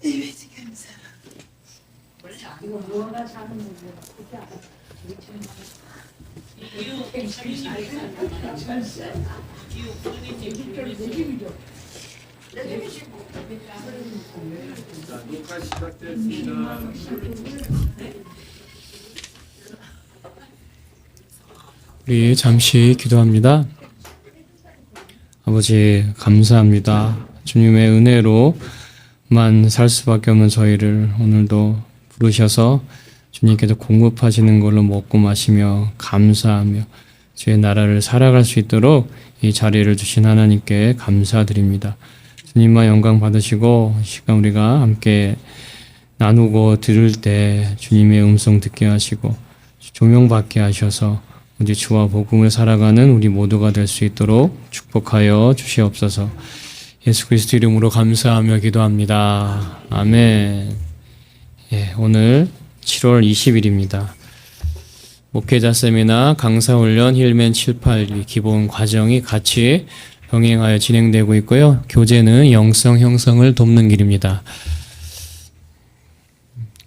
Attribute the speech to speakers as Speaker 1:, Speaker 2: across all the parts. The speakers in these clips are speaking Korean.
Speaker 1: 예배지 감사.
Speaker 2: 이거 뭐가 사는 거고 그게
Speaker 3: 자, 녹화 시작됐습니다.
Speaker 4: 우리 잠시 기도합니다. 아버지 감사합니다. 주님의 은혜로만 살 수밖에 없는 저희를 오늘도 부르셔서 주님께서 공급하시는 걸로 먹고 마시며 감사하며 주의 나라를 살아갈 수 있도록 이 자리를 주신 하나님께 감사드립니다. 주님만 영광 받으시고 이 시간 우리가 함께 나누고 들을 때 주님의 음성 듣게 하시고 조명받게 하셔서 오직 주와 복음을 살아가는 우리 모두가 될 수 있도록 축복하여 주시옵소서. 예수 그리스도 이름으로 감사하며 기도합니다. 아멘. 예, 오늘 7월 20일입니다. 목회자 세미나, 강사훈련, 힐맨 782 기본 과정이 같이 병행하여 진행되고 있고요. 교재는 영성 형성을 돕는 길입니다.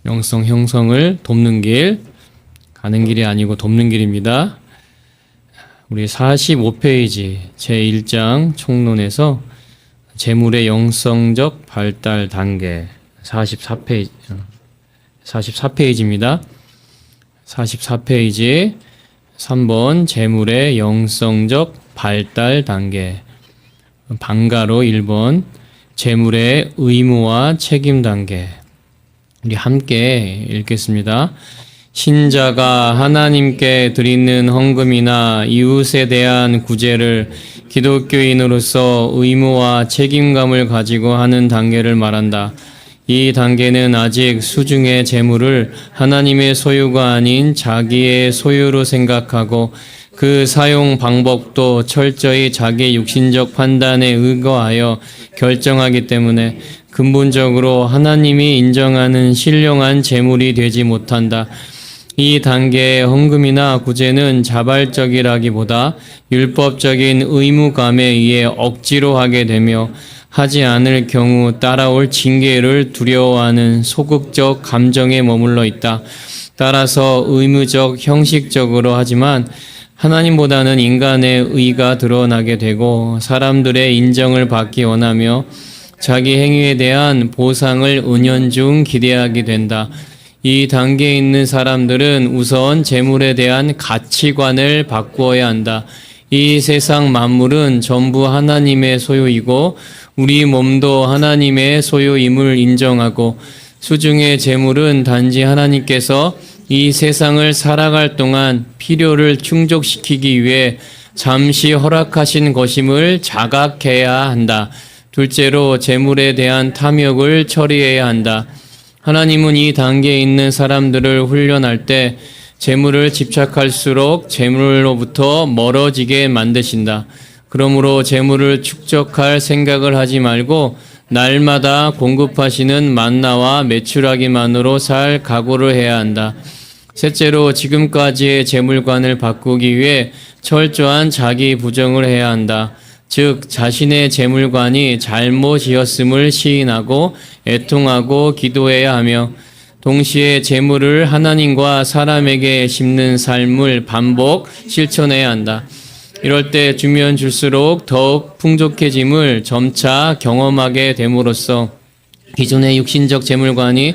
Speaker 4: 영성 형성을 돕는 길, 가는 길이 아니고 돕는 길입니다. 우리 45페이지 제1장 총론에서 재물의 영성적 발달 단계 44페이지입니다. 44페이지 3번 재물의 영성적 발달 단계, 방가로 1번 재물의 의무와 책임 단계. 우리 함께 읽겠습니다. 신자가 하나님께 드리는 헌금이나 이웃에 대한 구제를 기독교인으로서 의무와 책임감을 가지고 하는 단계를 말한다. 이 단계는 아직 수중의 재물을 하나님의 소유가 아닌 자기의 소유로 생각하고 그 사용 방법도 철저히 자기 육신적 판단에 의거하여 결정하기 때문에 근본적으로 하나님이 인정하는 신령한 재물이 되지 못한다. 이 단계의 헌금이나 구제는 자발적이라기보다 율법적인 의무감에 의해 억지로 하게 되며 하지 않을 경우 따라올 징계를 두려워하는 소극적 감정에 머물러 있다. 따라서 의무적, 형식적으로 하지만 하나님보다는 인간의 의가 드러나게 되고 사람들의 인정을 받기 원하며 자기 행위에 대한 보상을 은연중 기대하게 된다. 이 단계에 있는 사람들은 우선 재물에 대한 가치관을 바꾸어야 한다. 이 세상 만물은 전부 하나님의 소유이고 우리 몸도 하나님의 소유임을 인정하고 수중의 재물은 단지 하나님께서 이 세상을 살아갈 동안 필요를 충족시키기 위해 잠시 허락하신 것임을 자각해야 한다. 둘째로 재물에 대한 탐욕을 처리해야 한다. 하나님은 이 단계에 있는 사람들을 훈련할 때 재물을 집착할수록 재물로부터 멀어지게 만드신다. 그러므로 재물을 축적할 생각을 하지 말고 날마다 공급하시는 만나와 메추라기만으로 살 각오를 해야 한다. 셋째로 지금까지의 재물관을 바꾸기 위해 철저한 자기 부정을 해야 한다. 즉 자신의 재물관이 잘못이었음을 시인하고 애통하고 기도해야 하며 동시에 재물을 하나님과 사람에게 심는 삶을 반복 실천해야 한다. 이럴 때 주면 줄수록 더욱 풍족해짐을 점차 경험하게 됨으로써 기존의 육신적 재물관이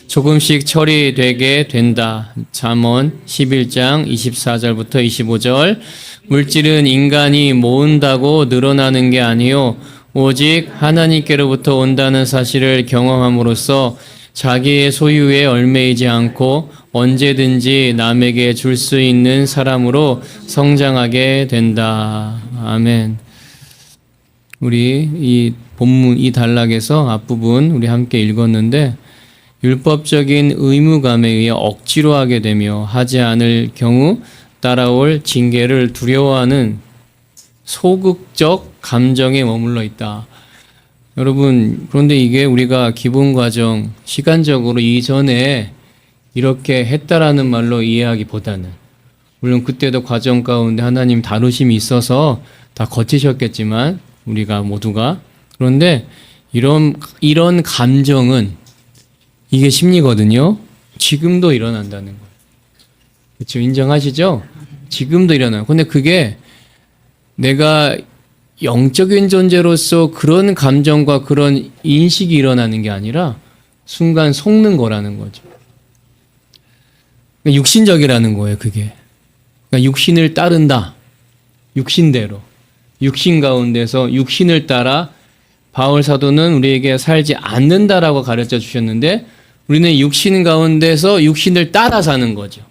Speaker 4: 조금씩 처리되게 된다. 잠언 11장 24절부터 25절. 물질은 인간이 모은다고 늘어나는 게 아니요 오직 하나님께로부터 온다는 사실을 경험함으로써 자기의 소유에 얽매이지 않고 언제든지 남에게 줄 수 있는 사람으로 성장하게 된다. 아멘. 우리 이 본문 이 단락에서 앞부분 우리 함께 읽었는데 율법적인 의무감에 의해 억지로 하게 되며 하지 않을 경우 따라올 징계를 두려워하는 소극적 감정에 머물러 있다. 여러분, 그런데 이게 우리가 기본 과정, 시간적으로 이전에 이렇게 했다라는 말로 이해하기보다는, 물론 그때도 과정 가운데 하나님 다루심이 있어서 다 거치셨겠지만, 우리가 모두가. 그런데 이런 감정은 이게 심리거든요. 지금도 일어난다는 거예요. 그렇죠? 인정하시죠? 지금도 일어나요. 근데 그게 내가 영적인 존재로서 그런 감정과 그런 인식이 일어나는 게 아니라 순간 속는 거라는 거죠. 그러니까 육신적이라는 거예요, 그게. 그러니까 육신을 따른다. 육신대로. 육신 가운데서 육신을 따라 바울 사도는 우리에게 살지 않는다라고 가르쳐 주셨는데 우리는 육신 가운데서 육신을 따라 사는 거죠.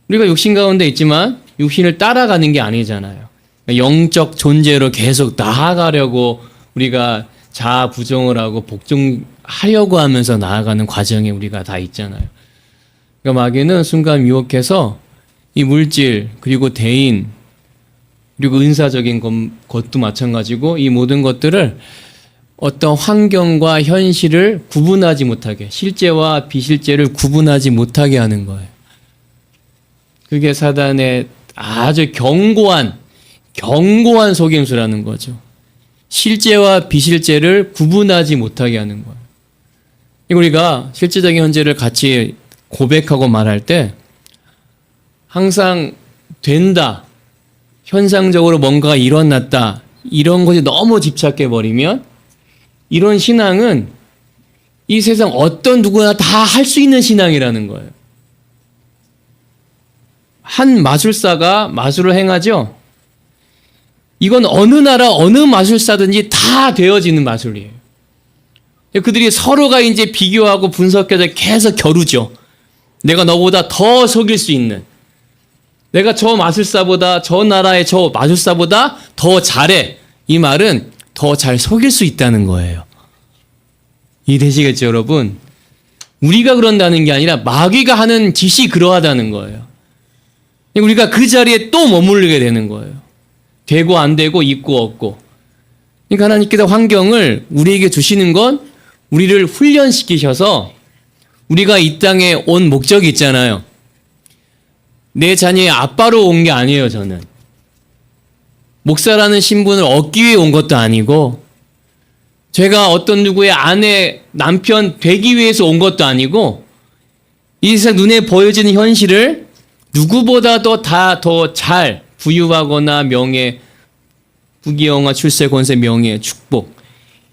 Speaker 4: 우리가 육신 가운데 있지만 육신을 따라가는 게 아니잖아요. 영적 존재로 계속 나아가려고 우리가 자아 부정을 하고 복종하려고 하면서 나아가는 과정에 우리가 다 있잖아요. 그러니까 마귀는 순간 유혹해서 이 물질 그리고 대인 그리고 은사적인 것도 마찬가지고 이 모든 것들을 어떤 환경과 현실을 구분하지 못하게 실제와 비실제를 구분하지 못하게 하는 거예요. 그게 사단의 아주 견고한 속임수라는 거죠. 실제와 비실제를 구분하지 못하게 하는 거예요. 우리가 실제적인 현재를 같이 고백하고 말할 때 항상 된다, 현상적으로 뭔가가 일어났다 이런 것이 너무 집착해버리면 이런 신앙은 이 세상 어떤 누구나 다 할 수 있는 신앙이라는 거예요. 한 마술사가 마술을 행하죠. 이건 어느 나라 어느 마술사든지 다 되어지는 마술이에요. 그들이 서로가 이제 비교하고 분석해서 계속 겨루죠. 내가 너보다 더 속일 수 있는, 내가 저 마술사보다 저 나라의 저 마술사보다 더 잘해. 이 말은 더 잘 속일 수 있다는 거예요. 이해되시겠죠, 여러분? 우리가 그런다는 게 아니라 마귀가 하는 짓이 그러하다는 거예요. 우리가 그 자리에 또 머무르게 되는 거예요. 되고 안 되고 있고 없고. 그러니까 하나님께서 환경을 우리에게 주시는 건 우리를 훈련시키셔서 우리가 이 땅에 온 목적이 있잖아요. 내 자녀의 아빠로 온 게 아니에요, 저는. 목사라는 신분을 얻기 위해 온 것도 아니고 제가 어떤 누구의 아내, 남편 되기 위해서 온 것도 아니고 이 세상 눈에 보여지는 현실을 누구보다도 다 더 잘 부유하거나 명예, 부귀영화, 출세, 권세, 명예, 축복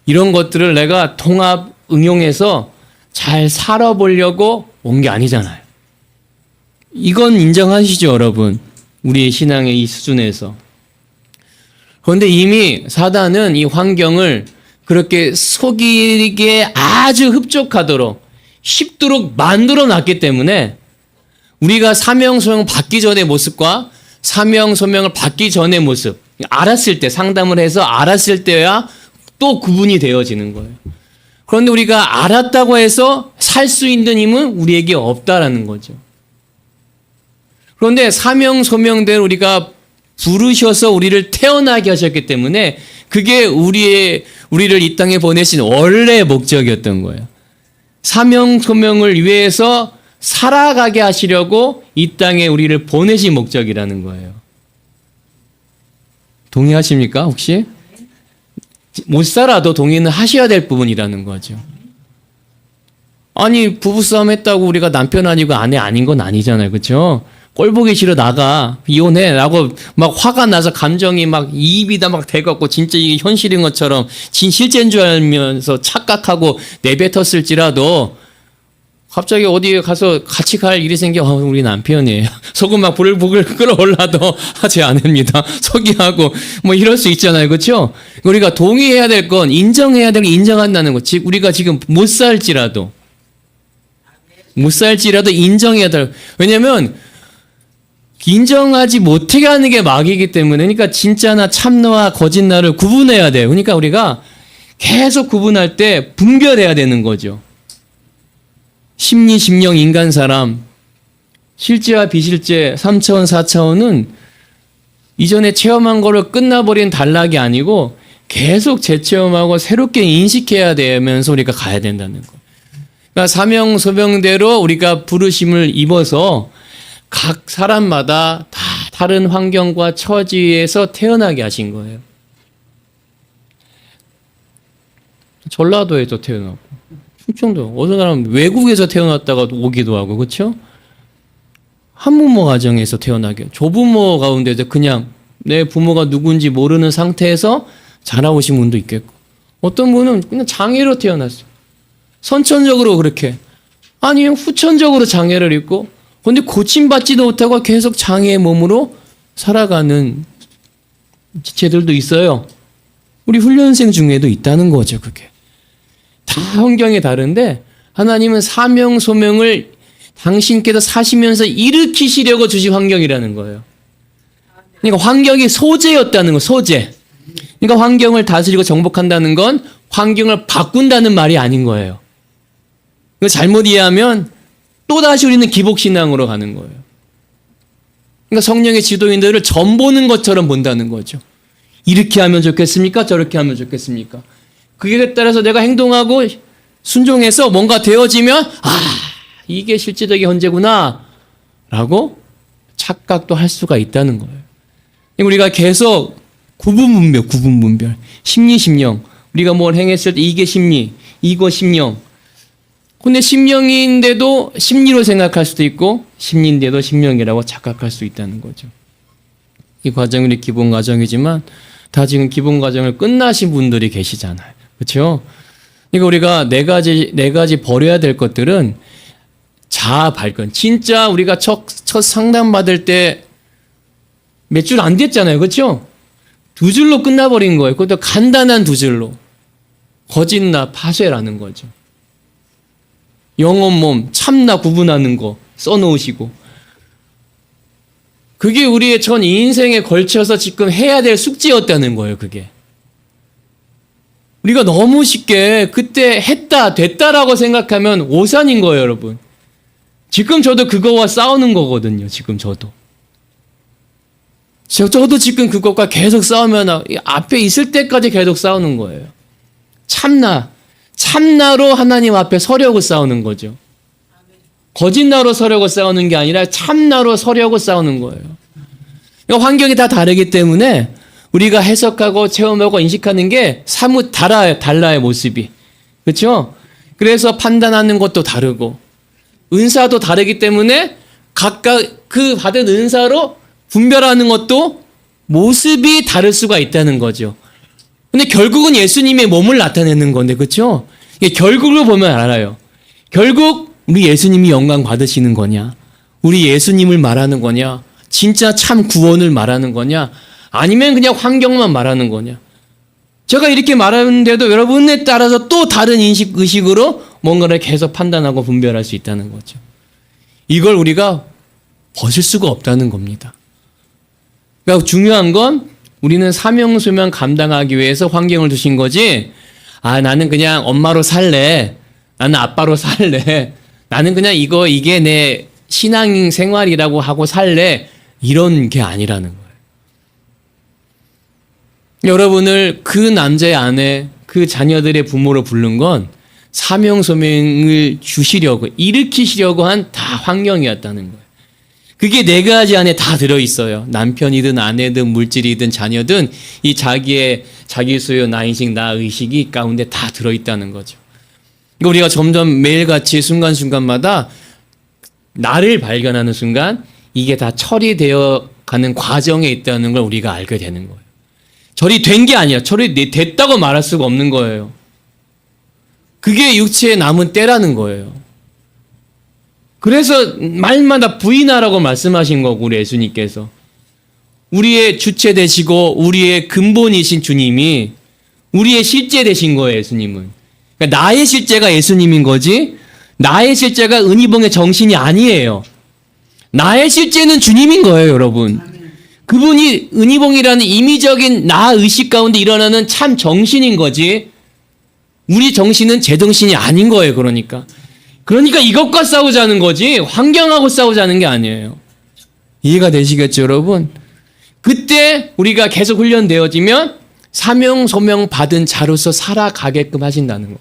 Speaker 4: 이런 것들을 내가 통합, 응용해서 잘 살아보려고 온 게 아니잖아요. 이건 인정하시죠, 여러분? 우리의 신앙의 이 수준에서. 그런데 이미 사단은 이 환경을 그렇게 속이기에 아주 흡족하도록 쉽도록 만들어 놨기 때문에 우리가 사명 소명 받기 전의 모습과 사명 소명을 받기 전의 모습 알았을 때, 상담을 해서 알았을 때야 또 구분이 되어지는 거예요. 그런데 우리가 알았다고 해서 살 수 있는 힘은 우리에게 없다라는 거죠. 그런데 사명 소명대로 우리가 부르셔서 우리를 태어나게 하셨기 때문에 그게 우리를 이 땅에 보내신 원래의 목적이었던 거예요. 사명 소명을 위해서 살아가게 하시려고 이 땅에 우리를 보내신 목적이라는 거예요. 동의하십니까, 혹시? 못 살아도 동의는 하셔야 될 부분이라는 거죠. 아니, 부부싸움 했다고 우리가 남편 아니고 아내 아닌 건 아니잖아요. 그렇죠? 꼴 보기 싫어 나가. 이혼해. 라고 막 화가 나서 감정이 막 이입이 다 막 돼갖고 진짜 이게 현실인 것처럼 실제인 줄 알면서 착각하고 내뱉었을지라도 갑자기 어디에 가서 같이 갈 일이 생겨. 우리 남편이에요. 속은 막 불을 끌어올라도 제 아내입니다. 속이하고 뭐 이럴 수 있잖아요. 그렇죠? 우리가 동의해야 될 건 인정해야 될 건 인정한다는 거. 즉 우리가 지금 못 살지라도 인정해야 될. 왜냐면 인정하지 못하게 하는 게 마귀이기 때문에 그러니까 진짜나 참나와 거짓말을 구분해야 돼요. 그러니까 우리가 계속 구분할 때 분별해야 되는 거죠. 심리, 심령, 인간, 사람, 실제와 비실제, 3차원, 4차원은 이전에 체험한 거를 끝나버린 단락이 아니고 계속 재체험하고 새롭게 인식해야 되면서 우리가 가야 된다는 거예요. 그러니까 사명, 소명대로 우리가 부르심을 입어서 각 사람마다 다 다른 환경과 처지에서 태어나게 하신 거예요. 전라도에서 태어났고, 충청도, 어떤 사람은 외국에서 태어났다가 오기도 하고, 그렇죠? 한부모 가정에서 태어나게, 조부모 가운데서 그냥 내 부모가 누군지 모르는 상태에서 자라오신 분도 있겠고, 어떤 분은 그냥 장애로 태어났어요. 선천적으로 그렇게, 아니면 후천적으로 장애를 입고, 근데 고침받지도 못하고 계속 장애의 몸으로 살아가는 지체들도 있어요. 우리 훈련생 중에도 있다는 거죠, 그게. 다 환경이 다른데 하나님은 사명 소명을 당신께서 사시면서 일으키시려고 주신 환경이라는 거예요. 그러니까 환경이 소재였다는 거, 소재. 그러니까 환경을 다스리고 정복한다는 건 환경을 바꾼다는 말이 아닌 거예요. 이거 잘못 이해하면 또다시 우리는 기복신앙으로 가는 거예요. 그러니까 성령의 지도인들을 점 보는 것처럼 본다는 거죠. 이렇게 하면 좋겠습니까? 저렇게 하면 좋겠습니까? 그에 따라서 내가 행동하고 순종해서 뭔가 되어지면 이게 실제적인 헌재구나 라고 착각도 할 수가 있다는 거예요. 우리가 계속 구분분별, 심리, 심령. 우리가 뭘 행했을 때 이게 심리, 이거 심령. 근데 심령인데도 심리로 생각할 수도 있고 심리인데도 심령이라고 착각할 수 있다는 거죠. 이 과정이 우리 기본 과정이지만 다 지금 기본 과정을 끝나신 분들이 계시잖아요. 그렇죠? 그러니까 우리가 네 가지 버려야 될 것들은 자아 발견. 진짜 우리가 첫 상담 받을 때 몇 줄 안 됐잖아요. 그렇죠? 2줄로 끝나버린 거예요. 그것도 간단한 2줄로. 거짓나 파쇄라는 거죠. 영혼 몸 참나 구분하는 거 써놓으시고, 그게 우리의 전 인생에 걸쳐서 지금 해야 될 숙제였다는 거예요. 그게 우리가 너무 쉽게 그때 했다 됐다라고 생각하면 오산인 거예요. 여러분, 지금 저도 그거와 싸우는 거거든요. 지금 저도 지금 그것과 계속 싸우면 앞에 있을 때까지 계속 싸우는 거예요. 참나로 하나님 앞에 서려고 싸우는 거죠. 거짓나로 서려고 싸우는 게 아니라 참나로 서려고 싸우는 거예요. 환경이 다 다르기 때문에 우리가 해석하고 체험하고 인식하는 게 사뭇 달라요, 모습이. 그렇죠? 그래서 판단하는 것도 다르고 은사도 다르기 때문에 각각 그 받은 은사로 분별하는 것도 모습이 다를 수가 있다는 거죠. 근데 결국은 예수님의 몸을 나타내는 건데, 그렇죠? 결국을 보면 알아요. 결국 우리 예수님이 영광 받으시는 거냐? 우리 예수님을 말하는 거냐? 진짜 참 구원을 말하는 거냐? 아니면 그냥 환경만 말하는 거냐? 제가 이렇게 말하는데도 여러분에 따라서 또 다른 의식으로 뭔가를 계속 판단하고 분별할 수 있다는 거죠. 이걸 우리가 벗을 수가 없다는 겁니다. 그러니까 중요한 건 우리는 사명 소명 감당하기 위해서 환경을 두신 거지, 나는 그냥 엄마로 살래, 나는 아빠로 살래, 나는 그냥 이게 내 신앙 생활이라고 하고 살래, 이런 게 아니라는 거예요. 여러분을 그 남자의 아내, 그 자녀들의 부모로 부른 건 사명 소명을 주시려고, 일으키시려고 한 다 환경이었다는 거예요. 그게 4가지 안에 다 들어있어요. 남편이든 아내든 물질이든 자녀든 이 자기 소유, 나인식, 나의식이 가운데 다 들어있다는 거죠. 그러니까 우리가 점점 매일같이 순간순간마다 나를 발견하는 순간 이게 다 처리되어 가는 과정에 있다는 걸 우리가 알게 되는 거예요. 처리된 게 아니라 처리됐다고 말할 수가 없는 거예요. 그게 육체에 남은 때라는 거예요. 그래서 말마다 부인하라고 말씀하신 거고, 우리 예수님께서. 우리의 주체 되시고 우리의 근본이신 주님이 우리의 실제 되신 거예요, 예수님은. 그러니까 나의 실제가 예수님인 거지, 나의 실제가 은희봉의 정신이 아니에요. 나의 실제는 주님인 거예요, 여러분. 그분이 은희봉이라는 임의적인 나 의식 가운데 일어나는 참 정신인 거지, 우리 정신은 제 정신이 아닌 거예요. 그러니까 이것과 싸우자는 거지 환경하고 싸우자는 게 아니에요. 이해가 되시겠죠, 여러분? 그때 우리가 계속 훈련되어지면 사명 소명 받은 자로서 살아가게끔 하신다는 거.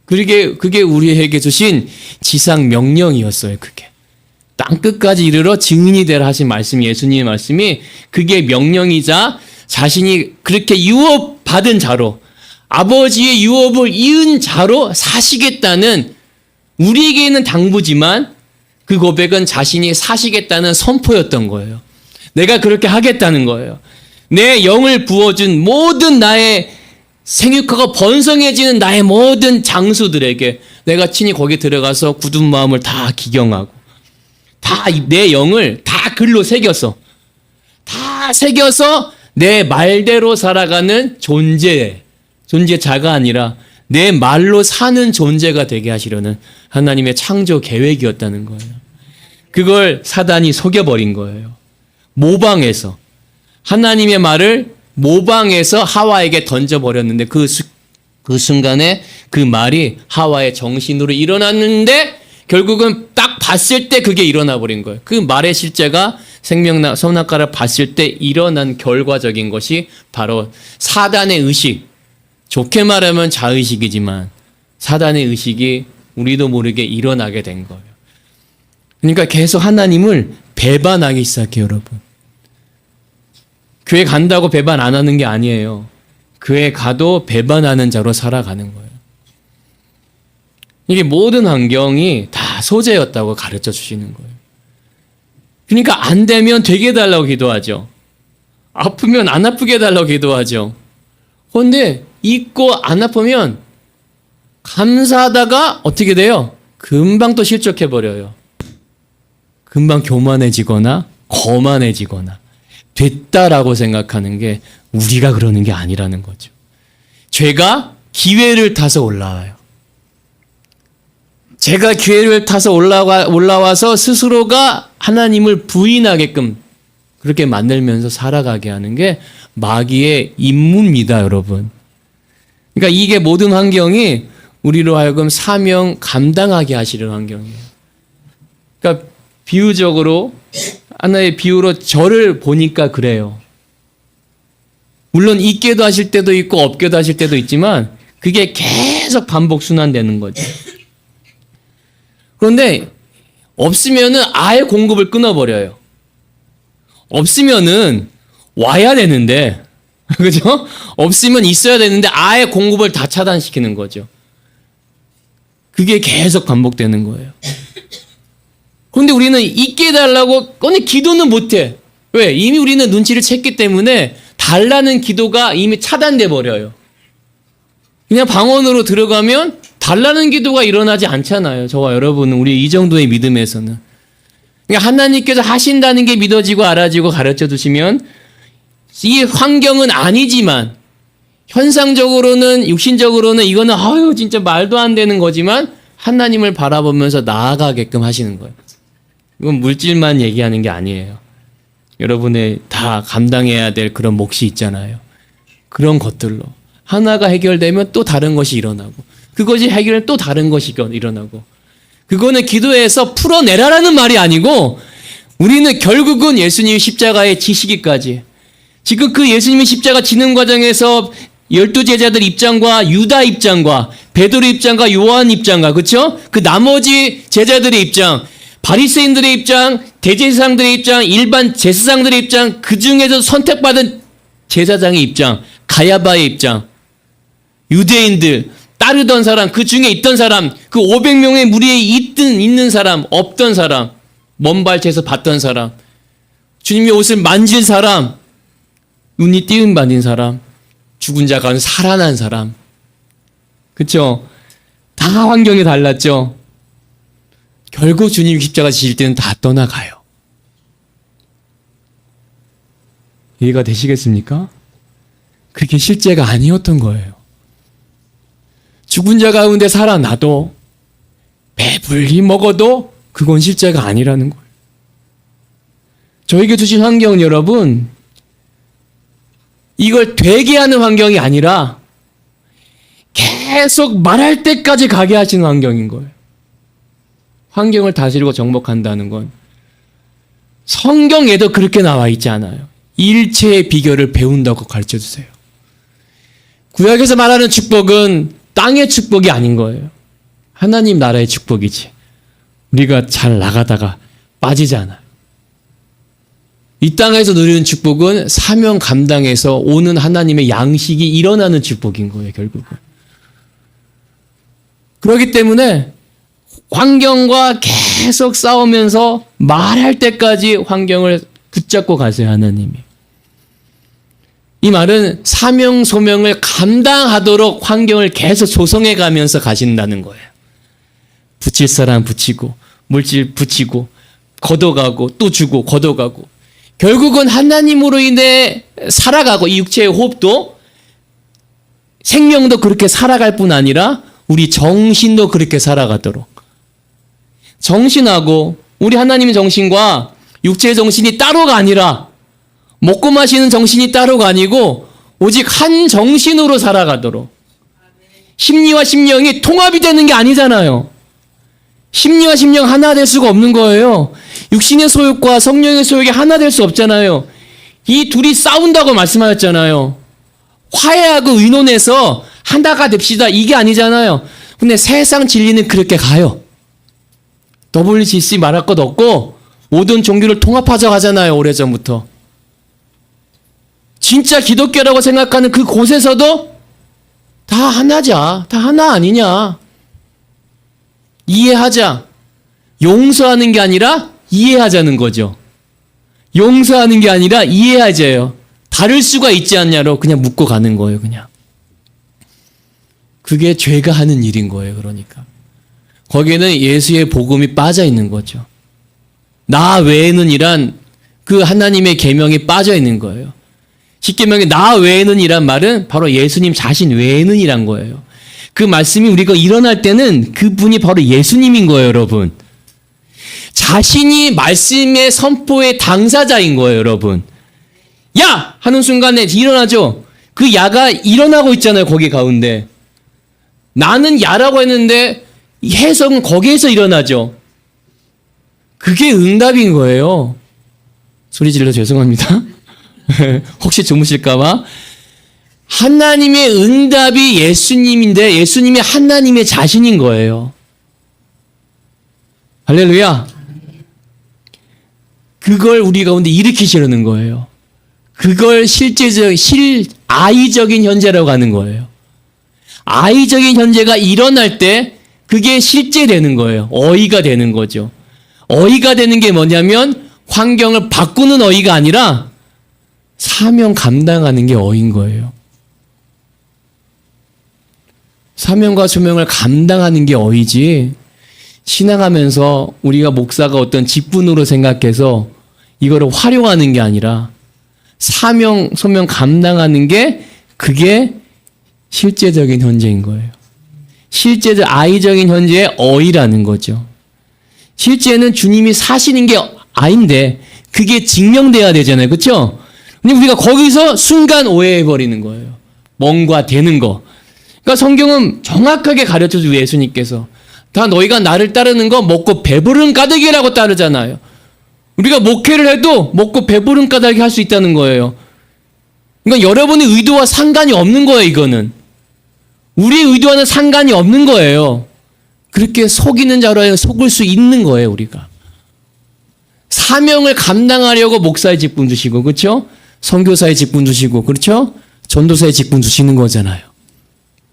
Speaker 4: 그게 우리에게 주신 지상 명령이었어요. 그게 땅 끝까지 이르러 증인이 되라 하신 말씀이, 예수님의 말씀이 그게 명령이자 자신이 그렇게 유업 받은 자로,
Speaker 1: 아버지의 유업을 이은 자로 사시겠다는 우리에게는 당부지만 그 고백은 자신이 사시겠다는 선포였던 거예요. 내가 그렇게 하겠다는 거예요. 내 영을 부어준 모든 나의 생육하고 번성해지는 나의 모든 장수들에게 내가 친히 거기 들어가서 굳은 마음을 다 기경하고 다 내 영을 다 글로 새겨서 다 새겨서 내 말대로 살아가는 존재자가 아니라 내 말로 사는 존재가 되게 하시려는 하나님의 창조 계획이었다는 거예요. 그걸 사단이 속여버린 거예요. 모방해서 하나님의 말을 모방해서 하와에게 던져버렸는데 그 순간에 그 말이 하와의 정신으로 일어났는데 결국은 딱 봤을 때 그게 일어나 버린 거예요. 그 말의 실제가 선악과를 봤을 때 일어난 결과적인 것이 바로 사단의 의식. 좋게 말하면 자의식이지만 사단의 의식이 우리도 모르게 일어나게 된 거예요. 그러니까 계속 하나님을 배반하기 시작해요, 여러분. 교회 간다고 배반 안 하는 게 아니에요. 교회 가도 배반하는 자로 살아가는 거예요. 이게 모든 환경이 다 소재였다고 가르쳐 주시는 거예요. 그러니까 안 되면 되게 해달라고 기도하죠. 아프면 안 아프게 해달라고 기도하죠. 그런데 있고 안 아프면 감사하다가 어떻게 돼요? 금방 또 실족해버려요. 금방 교만해지거나 거만해지거나 됐다라고 생각하는 게 우리가 그러는 게 아니라는 거죠. 죄가 기회를 타서 올라와요. 제가 기회를 타서 올라와서 스스로가 하나님을 부인하게끔 그렇게 만들면서 살아가게 하는 게 마귀의 임무입니다, 여러분. 그러니까 이게 모든 환경이 우리로 하여금 사명 감당하게 하시는 환경이에요. 그러니까 비유적으로 하나의 비유로 저를 보니까 그래요. 물론 있게도 하실 때도 있고 없게도 하실 때도 있지만 그게 계속 반복 순환되는 거죠. 그런데 없으면은 아예 공급을 끊어버려요. 없으면은 와야 되는데, 그죠? 없으면 있어야 되는데 아예 공급을 다 차단시키는 거죠. 그게 계속 반복되는 거예요. 그런데 우리는 있게 해달라고, 근데 기도는 못해. 왜? 이미 우리는 눈치를 챘기 때문에 달라는 기도가 이미 차단돼 버려요. 그냥 방언으로 들어가면 달라는 기도가 일어나지 않잖아요. 저와 여러분은 우리 이 정도의 믿음에서는. 그러니까 하나님께서 하신다는 게 믿어지고 알아지고 가르쳐 주시면 이 환경은 아니지만 현상적으로는 육신적으로는 이거는 아유 진짜 말도 안 되는 거지만 하나님을 바라보면서 나아가게끔 하시는 거예요. 이건 물질만 얘기하는 게 아니에요. 여러분의 다 감당해야 될 그런 몫이 있잖아요. 그런 것들로 하나가 해결되면 또 다른 것이 일어나고 그것이 해결되면 또 다른 것이 일어나고 그거는 기도해서 풀어내라라는 말이 아니고 우리는 결국은 예수님의 십자가에 지시기까지 지금 그 예수님의 십자가 지는 과정에서 12제자들 입장과 유다 입장과 베드로 입장과 요한 입장과 그렇죠? 그 나머지 제자들의 입장 바리새인들의 입장, 대제사장들의 입장, 일반 제사장들의 입장, 그 중에서 선택받은 제사장의 입장, 가야바의 입장, 유대인들, 따르던 사람, 그 중에 있던 사람, 그 500명의 무리에 있는 사람, 없던 사람, 먼 발치에서 봤던 사람, 주님의 옷을 만진 사람, 눈이 띄움받은 사람, 죽은 자 가운데 살아난 사람. 그렇죠? 다 환경이 달랐죠? 결국 주님 십자가 지실 때는 다 떠나가요. 이해가 되시겠습니까? 그게 실제가 아니었던 거예요. 죽은 자 가운데 살아나도 배불리 먹어도 그건 실제가 아니라는 거예요. 저에게 주신 환경은 여러분 이걸 되게 하는 환경이 아니라 계속 말할 때까지 가게 하시는 환경인 거예요. 환경을 다스리고 정복한다는 건 성경에도 그렇게 나와 있지 않아요. 일체의 비결을 배운다고 가르쳐 주세요. 구약에서 말하는 축복은 땅의 축복이 아닌 거예요. 하나님 나라의 축복이지. 우리가 잘 나가다가 빠지잖아요. 이 땅에서 누리는 축복은 사명 감당해서 오는 하나님의 양식이 일어나는 축복인 거예요, 결국은. 그렇기 때문에 환경과 계속 싸우면서 말할 때까지 환경을 붙잡고 가세요, 하나님이. 이 말은 사명, 소명을 감당하도록 환경을 계속 조성해 가면서 가신다는 거예요. 붙일 사람 붙이고, 물질 붙이고, 걷어가고, 또 주고, 걷어가고. 결국은 하나님으로 인해 살아가고, 이 육체의 호흡도, 생명도 그렇게 살아갈 뿐 아니라, 우리 정신도 그렇게 살아가도록. 정신하고, 우리 하나님의 정신과 육체의 정신이 따로가 아니라, 먹고 마시는 정신이 따로가 아니고, 오직 한 정신으로 살아가도록. 심리와 심령이 통합이 되는 게 아니잖아요. 심리와 심령 하나 될 수가 없는 거예요. 육신의 소욕과 성령의 소욕이 하나 될 수 없잖아요. 이 둘이 싸운다고 말씀하셨잖아요. 화해하고 의논해서 하나가 됩시다. 이게 아니잖아요. 근데 세상 진리는 그렇게 가요. WCC 말할 것 없고 모든 종교를 통합하자 하잖아요. 오래전부터. 진짜 기독교라고 생각하는 그 곳에서도 다 하나자. 다 하나 아니냐. 이해하자. 용서하는 게 아니라 이해하자는 거죠. 용서하는 게 아니라 이해하자요. 다를 수가 있지 않냐로 그냥 묻고 가는 거예요, 그냥. 그게 죄가 하는 일인 거예요, 그러니까. 거기에는 예수의 복음이 빠져 있는 거죠. 나 외에는 이란 그 하나님의 계명이 빠져 있는 거예요. 십계명에 나 외에는 이란 말은 바로 예수님 자신 외에는 이란 거예요. 그 말씀이 우리가 일어날 때는 그분이 바로 예수님인 거예요, 여러분. 자신이 말씀의 선포의 당사자인 거예요, 여러분. 야! 하는 순간에 일어나죠. 그 야가 일어나고 있잖아요, 거기 가운데. 나는 야라고 했는데 해석은 거기에서 일어나죠. 그게 응답인 거예요. 소리 질러 죄송합니다. 혹시 주무실까봐. 하나님의 응답이 예수님인데 예수님이 하나님의 자신인 거예요. 할렐루야. 그걸 우리 가운데 일으키시려는 거예요. 그걸 아이적인 현재라고 하는 거예요. 아이적인 현재가 일어날 때 그게 실제 되는 거예요. 어이가 되는 거죠. 어이가 되는 게 뭐냐면 환경을 바꾸는 어이가 아니라 사명 감당하는 게 어이인 거예요. 사명과 소명을 감당하는 게 어이지, 신앙하면서 우리가 목사가 어떤 직분으로 생각해서 이거를 활용하는 게 아니라 사명, 소명 감당하는 게 그게 실제적인 현재인 거예요. 실제적 아이적인 현재의 어이라는 거죠. 실제는 주님이 사시는 게 아닌데 그게 증명돼야 되잖아요. 그렇죠? 근데 우리가 거기서 순간 오해해버리는 거예요. 뭔가 되는 거. 그러니까 성경은 정확하게 가르쳐주고 예수님께서 다 너희가 나를 따르는 거 먹고 배부른 까닭이라고 따르잖아요. 우리가 목회를 해도 먹고 배부른 까닭이 할 수 있다는 거예요. 그러니까 여러분의 의도와 상관이 없는 거예요, 이거는. 우리의 의도와는 상관이 없는 거예요. 그렇게 속이는 자로 속을 수 있는 거예요, 우리가. 사명을 감당하려고 목사의 직분 주시고, 그렇죠? 선교사의 직분 주시고, 그렇죠? 전도사의 직분 주시는 거잖아요.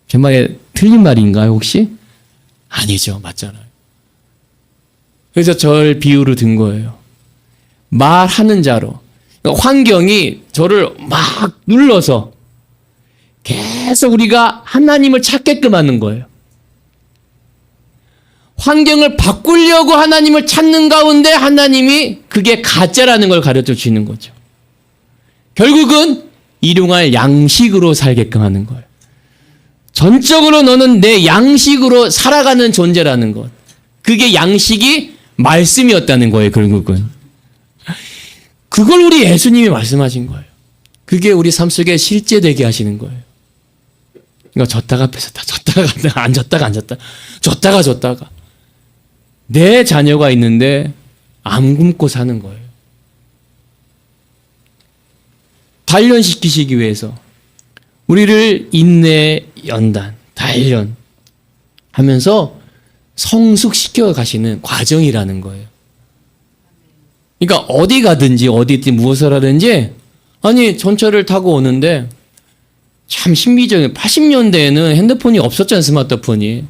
Speaker 1: 제 말에 틀린 말인가요, 혹시? 아니죠. 맞잖아요. 그래서 저를 비유로 든 거예요. 말하는 자로. 그러니까 환경이 저를 막 눌러서 계속 우리가 하나님을 찾게끔 하는 거예요. 환경을 바꾸려고 하나님을 찾는 가운데 하나님이 그게 가짜라는 걸 가르쳐 주시는 거죠. 결국은 일용할 양식으로 살게끔 하는 거예요. 전적으로 너는 내 양식으로 살아가는 존재라는 것. 그게 양식이 말씀이었다는 거예요, 결국은. 그걸 우리 예수님이 말씀하신 거예요. 그게 우리 삶 속에 실제되게 하시는 거예요. 그러니까 졌다가 뺏었다, 졌다가 갔다가, 앉았다가 앉았다, 졌다가. 내 자녀가 있는데 안 굶고 사는 거예요. 단련시키시기 위해서 우리를 인내, 연단, 단련 하면서 성숙시켜 가시는 과정이라는 거예요. 그러니까 어디 가든지 어디든 무엇을 하든지 아니 전철을 타고 오는데 참 신비적인 80년대에는 핸드폰이 없었잖아요. 스마트폰이.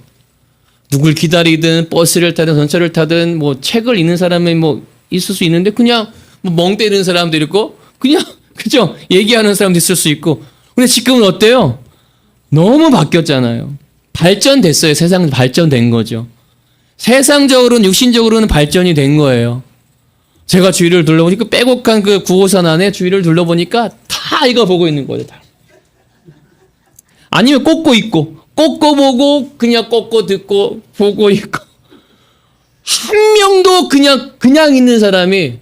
Speaker 1: 누굴 기다리든 버스를 타든 전철을 타든 뭐 책을 읽는 사람이 뭐 있을 수 있는데 그냥 뭐멍 때리는 사람도 있고 그냥 그죠? 얘기하는 사람도 있을 수 있고. 근데 지금은 어때요? 너무 바뀌었잖아요. 발전됐어요. 세상 발전된 거죠. 세상적으로는 육신적으로는 발전이 된 거예요. 제가 주위를 둘러보니까 빼곡한 그 9호선 안에 주위를 둘러보니까 다 이거 보고 있는 거예요. 다. 아니면 꽂고 있고 꽂고 보고 그냥 꽂고 듣고 보고 있고 한 명도 그냥 있는 사람이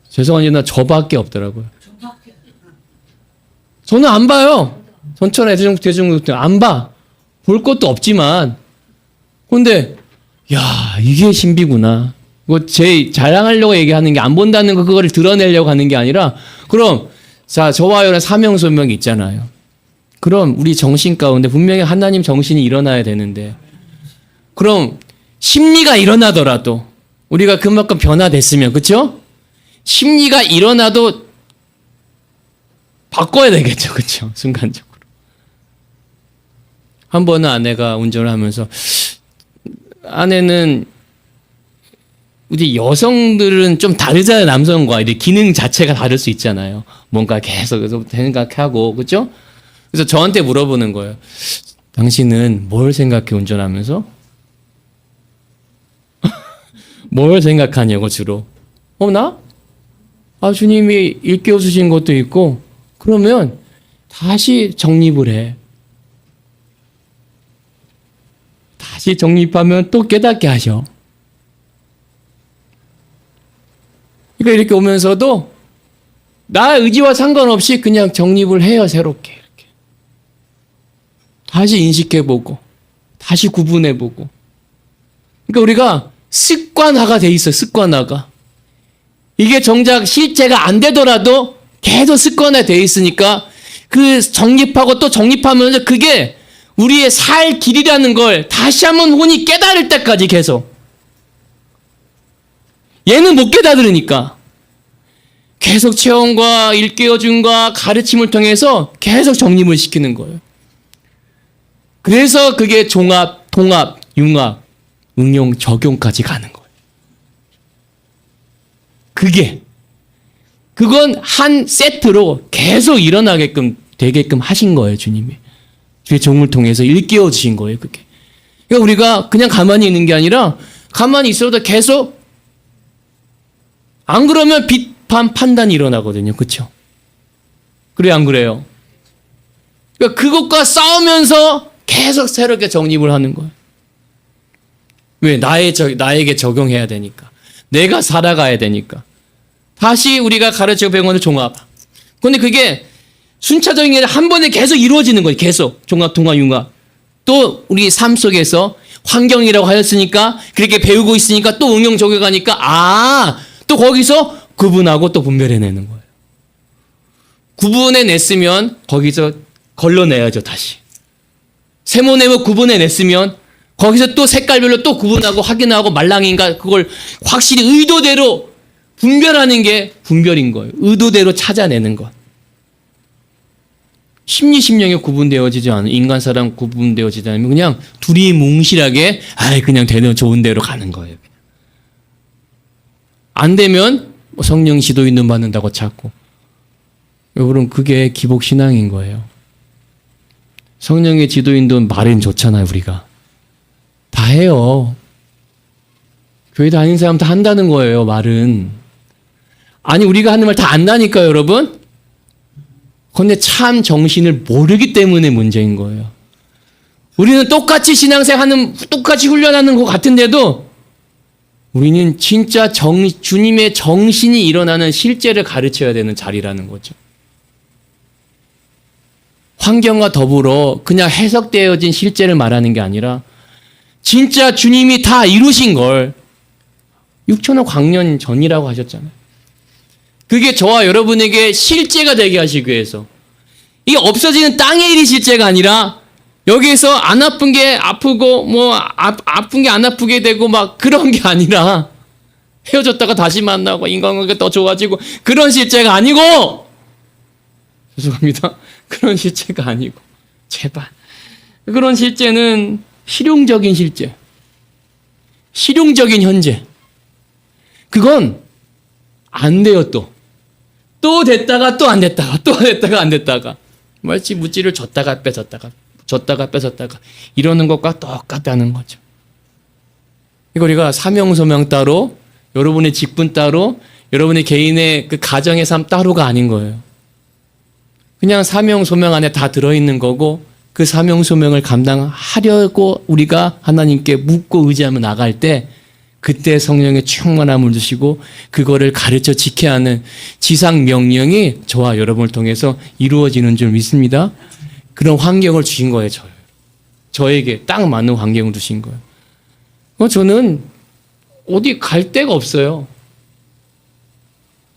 Speaker 1: 죄송하지만 저밖에 없더라고요. 저는 안 봐요. 전철 대중교통 안 봐. 볼 것도 없지만 근데 야 이게 신비구나. 이거 제 자랑하려고 얘기하는 게 안 본다는 거 그거를 드러내려고 하는 게 아니라 그럼 자 저와 여러 사명소명이 있잖아요. 그럼 우리 정신 가운데 분명히 하나님 정신이 일어나야 되는데 그럼 심리가 일어나더라도 우리가 그만큼 변화됐으면 그렇죠? 심리가 일어나도 바꿔야 되겠죠. 그렇죠? 순간적으로. 한 번은 아내가 운전을 하면서 아내는 우리 여성들은 좀 다르잖아요. 남성과 이제 기능 자체가 다를 수 있잖아요. 뭔가 계속 생각하고 그렇죠? 그래서 저한테 물어보는 거예요. 당신은 뭘 생각해 운전하면서? 뭘 생각하냐고 주로. 나? 주님이 일깨워 주신 것도 있고 그러면 다시 정립을 해. 다시 정립하면 또 깨닫게 하셔. 그러니까 이렇게 오면서도 나의 의지와 상관없이 그냥 정립을 해요. 새롭게 이렇게. 다시 인식해보고 다시 구분해보고 그러니까 우리가 습관화가 돼 있어요. 습관화가. 이게 정작 실제가 안 되더라도 계속 습관화 돼 있으니까 그 정립하고 또 정립하면서 그게 우리의 살 길이라는 걸 다시 한번 혼이 깨달을 때까지 계속. 얘는 못 깨달으니까 계속 체험과 일깨워줌과 가르침을 통해서 계속 정립을 시키는 거예요. 그래서 그게 종합, 통합, 융합, 응용, 적용까지 가는 거예요. 그건 한 세트로 계속 일어나게끔 되게끔 하신 거예요, 주님이. 주의 종을 통해서 일깨워 주신 거예요, 그게. 그러니까 우리가 그냥 가만히 있는 게 아니라 가만히 있어도 계속 안 그러면 비판, 판단이 일어나거든요. 그렇죠? 그래요, 안 그래요? 그러니까 그것과 싸우면서 계속 새롭게 정립을 하는 거예요. 왜? 나에게 적용해야 되니까. 내가 살아가야 되니까. 다시 우리가 가르치고 배운 것을 종합. 그런데 그게 순차적인 게 한 번에 계속 이루어지는 거예요. 계속. 종합, 통합, 융합. 또 우리 삶 속에서 환경이라고 하였으니까 그렇게 배우고 있으니까 또 응용 적용하니까 또 거기서 구분하고 또 분별해내는 거예요. 구분해냈으면 거기서 걸러내야죠. 다시. 세모네모 구분해냈으면 거기서 또 색깔별로 또 구분하고 확인하고 말랑인가 그걸 확실히 의도대로 분별하는 게 분별인 거예요. 의도대로 찾아내는 것. 심령이 구분되어지지 않은 인간 사람 구분되어지지 않으면 그냥 둘이 뭉실하게 그냥 되는 좋은 대로 가는 거예요. 안 되면 성령 지도 있는 받는다고 찾고. 여러분 그게 기복 신앙인 거예요. 성령의 지도인도 말은 좋잖아요. 우리가 다 해요. 교회 다니는 사람 다 한다는 거예요. 말은. 아니 우리가 하는 말 다 안다니까요. 여러분. 그런데 참 정신을 모르기 때문에 문제인 거예요. 우리는 똑같이 신앙생활하는 똑같이 훈련하는 것 같은데도 우리는 진짜 주님의 정신이 일어나는 실제를 가르쳐야 되는 자리라는 거죠. 환경과 더불어 그냥 해석되어진 실제를 말하는 게 아니라 진짜 주님이 다 이루신 걸 6천억 광년 전이라고 하셨잖아요. 그게 저와 여러분에게 실제가 되게 하시기 위해서 이게 없어지는 땅의 일이 실제가 아니라 여기에서 안 아픈 게 아프고 아픈 게 안 아프게 되고 막 그런 게 아니라 헤어졌다가 다시 만나고 인간관계가 더 좋아지고 그런 실제가 아니고 죄송합니다. 그런 실제가 아니고 제발 그런 실제는 실용적인 실제 실용적인 현재 그건 안 돼요 또 됐다가 또 안 됐다가 또 됐다가 안 됐다가 말치 무찌를 줬다가 뺏었다가 이러는 것과 똑같다는 거죠. 이거 우리가 사명소명 따로 여러분의 직분 따로 여러분의 개인의 그 가정의 삶 따로가 아닌 거예요. 그냥 사명소명 안에 다 들어있는 거고 그 사명소명을 감당하려고 우리가 하나님께 묻고 의지하며 나갈 때 그때 성령의 충만함을 주시고 그거를 가르쳐 지켜야 하는 지상 명령이 저와 여러분을 통해서 이루어지는 줄 믿습니다. 그런 환경을 주신 거예요. 저에게 딱 맞는 환경을 주신 거예요. 저는 어디 갈 데가 없어요.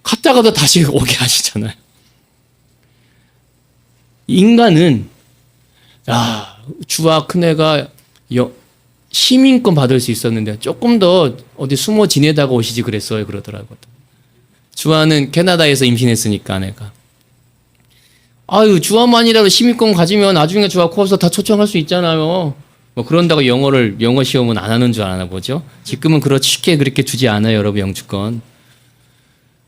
Speaker 1: 갔다가도 다시 오게 하시잖아요. 인간은 주와 큰애가 시민권 받을 수 있었는데 조금 더 어디 숨어 지내다가 오시지 그랬어요. 그러더라고요. 주아는 캐나다에서 임신했으니까 내가. 아유 주아만이라도 시민권 가지면 나중에 주아 코업서 다 초청할 수 있잖아요. 뭐 그런다고 영어 시험은 안 하는 줄 아나 보죠. 지금은 쉽게 그렇게 주지 않아요. 여러분 영주권.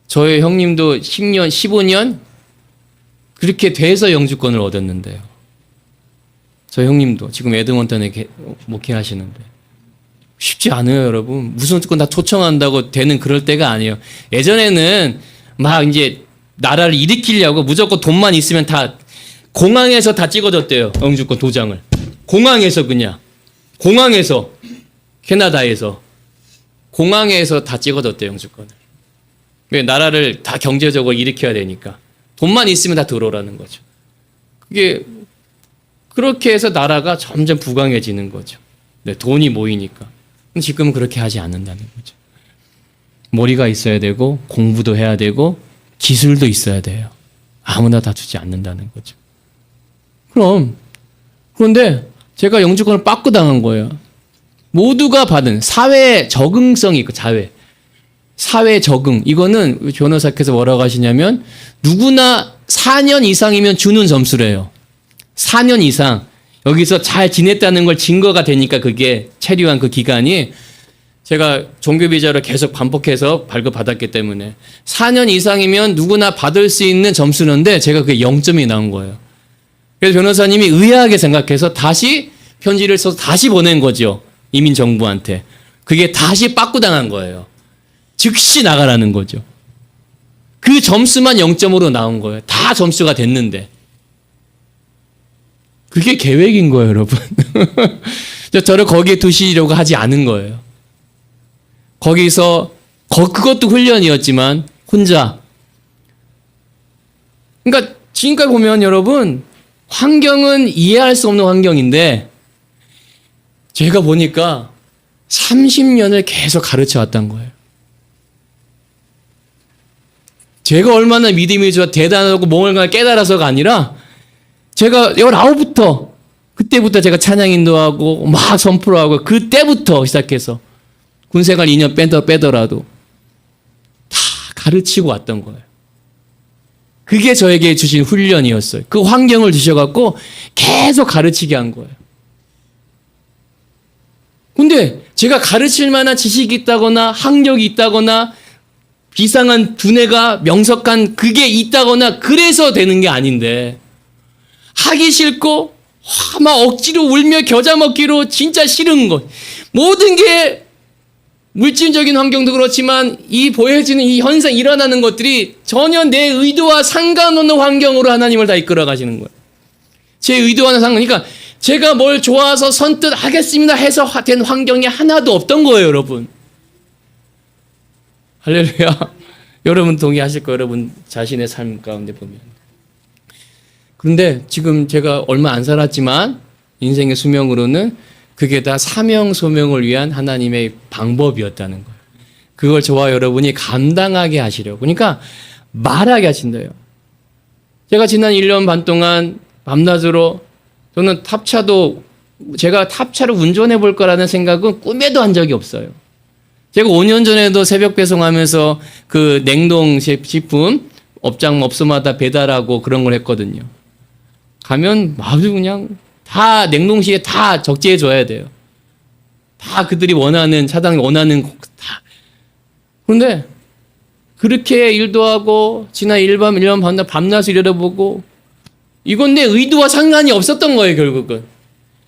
Speaker 1: 저의 형님도 10년 15년 그렇게 돼서 영주권을 얻었는데요. 저 형님도 지금 에드먼턴에 목회하시는데 쉽지 않아요, 여러분. 무슨 조건 다 초청한다고 되는 그럴 때가 아니에요. 예전에는 막 이제 나라를 일으키려고 무조건 돈만 있으면 다 공항에서 다 찍어줬대요. 영주권 도장을. 공항에서 캐나다에서 공항에서 다 찍어줬대요, 영주권을. 왜 나라를 다 경제적으로 일으켜야 되니까 돈만 있으면 다 들어오라는 거죠. 그게 그렇게 해서 나라가 점점 부강해지는 거죠. 네, 돈이 모이니까. 지금은 그렇게 하지 않는다는 거죠. 머리가 있어야 되고 공부도 해야 되고 기술도 있어야 돼요. 아무나 다 주지 않는다는 거죠. 그런데 제가 영주권을 빠꾸 당한 거예요. 모두가 받은 사회 적응성이 있고 사회 적응. 이거는 변호사께서 뭐라고 하시냐면 누구나 4년 이상이면 주는 점수래요. 4년 이상 여기서 잘 지냈다는 걸 증거가 되니까 그게 체류한 그 기간이 제가 종교비자로 계속 반복해서 발급받았기 때문에 4년 이상이면 누구나 받을 수 있는 점수인데 제가 그게 0점이 나온 거예요. 그래서 변호사님이 의아하게 생각해서 다시 편지를 써서 다시 보낸 거죠. 이민정부한테. 그게 다시 빠꾸당한 거예요. 즉시 나가라는 거죠. 그 점수만 0점으로 나온 거예요. 다 점수가 됐는데. 그게 계획인 거예요, 여러분. 저를 거기에 두시려고 하지 않은 거예요. 거기서 그것도 훈련이었지만 혼자. 그러니까 지금까지 보면 여러분 환경은 이해할 수 없는 환경인데 제가 보니까 30년을 계속 가르쳐 왔던 거예요. 제가 얼마나 믿음이 좋아 대단하고 뭔가 깨달아서가 아니라 제가 19부터 그때부터 제가 찬양 인도하고 막 선포하고 그때부터 시작해서 군생활 2년 빼더라도 다 가르치고 왔던 거예요. 그게 저에게 주신 훈련이었어요. 그 환경을 주셔갖고 계속 가르치게 한 거예요. 근데 제가 가르칠 만한 지식이 있다거나 학력이 있다거나 비상한 두뇌가 명석한 그게 있다거나 그래서 되는 게 아닌데 하기 싫고 막 억지로 울며 겨자 먹기로 진짜 싫은 것. 모든 게 물질적인 환경도 그렇지만 이 보여지는 이 현상 일어나는 것들이 전혀 내 의도와 상관없는 환경으로 하나님을 다 이끌어 가시는 거예요. 제 의도와는 상관. 그러니까 제가 뭘 좋아서 선뜻 하겠습니다 해서 된 환경이 하나도 없던 거예요, 여러분. 할렐루야. 여러분 동의하실 거예요, 여러분 자신의 삶 가운데 보면. 그런데 지금 제가 얼마 안 살았지만 인생의 수명으로는 그게 다 사명 소명을 위한 하나님의 방법이었다는 거예요. 그걸 저와 여러분이 감당하게 하시려고. 그러니까 말하게 하신대요. 제가 지난 1년 반 동안 밤낮으로 저는 제가 탑차를 운전해 볼 거라는 생각은 꿈에도 한 적이 없어요. 제가 5년 전에도 새벽 배송하면서 그 냉동식품 업소마다 배달하고 그런 걸 했거든요. 가면 아주 그냥 다 냉동실에 다 적재해 줘야 돼요. 다 그들이 원하는, 사장이 원하는 다. 그런데 그렇게 일도 하고 지난 1번 밤낮 밤낮을 일해보고 이건 내 의도와 상관이 없었던 거예요, 결국은.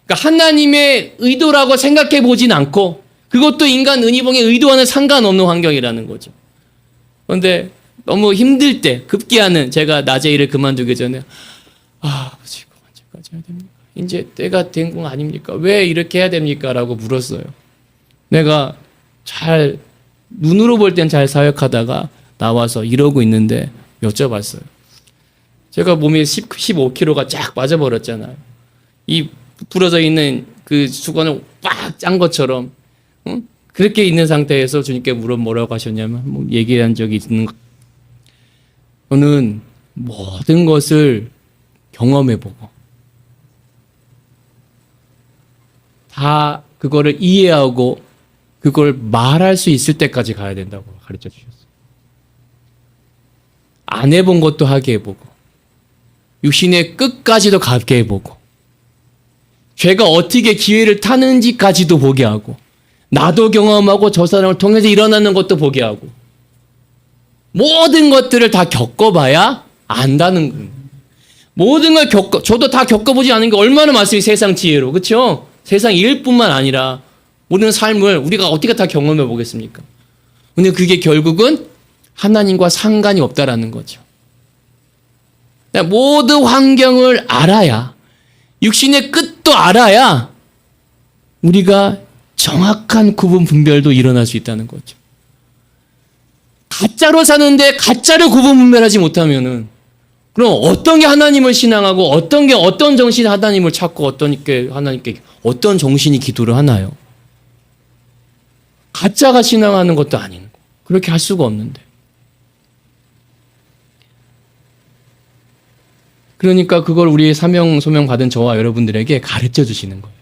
Speaker 1: 그러니까 하나님의 의도라고 생각해 보진 않고 그것도 인간 은희봉의 의도와는 상관없는 환경이라는 거죠. 그런데 너무 힘들 때 급기야는 제가 낮에 일을 그만두기 전에 아버지 이거 언제까지 해야 됩니까? 이제 때가 된 거 아닙니까? 왜 이렇게 해야 됩니까? 라고 물었어요. 내가 잘 눈으로 볼 땐 잘 사역하다가 나와서 이러고 있는데 여쭤봤어요. 제가 몸이 15kg가 쫙 빠져버렸잖아요. 이 부풀어져 있는 그 수건을 꽉 짠 것처럼 응? 그렇게 있는 상태에서 주님께 뭐라고 하셨냐면 뭐 얘기한 적이 있는 거. 저는 모든 것을 경험해보고 다 그거를 이해하고 그걸 말할 수 있을 때까지 가야 된다고 가르쳐 주셨어요. 안 해본 것도 하게 해보고 육신의 끝까지도 가게 해보고 죄가 어떻게 기회를 타는지까지도 보게 하고 나도 경험하고 저 사람을 통해서 일어나는 것도 보게 하고 모든 것들을 다 겪어봐야 안다는 거예요. 모든 걸 저도 다 겪어보지 않은 게 얼마나 많습니까? 세상 지혜로. 그렇죠? 세상 일뿐만 아니라 모든 삶을 우리가 어떻게 다 경험해 보겠습니까? 근데 그게 결국은 하나님과 상관이 없다라는 거죠. 모든 환경을 알아야 육신의 끝도 알아야 우리가 정확한 구분 분별도 일어날 수 있다는 거죠. 가짜로 사는데 가짜를 구분 분별하지 못하면은 그럼 어떤 게 하나님을 신앙하고 어떤 게 어떤 정신이 하나님을 찾고 어떤 게 하나님께 어떤 정신이 기도를 하나요? 가짜가 신앙하는 것도 아닌 거. 그렇게 할 수가 없는데. 그러니까 그걸 우리 사명 소명 받은 저와 여러분들에게 가르쳐 주시는 거예요.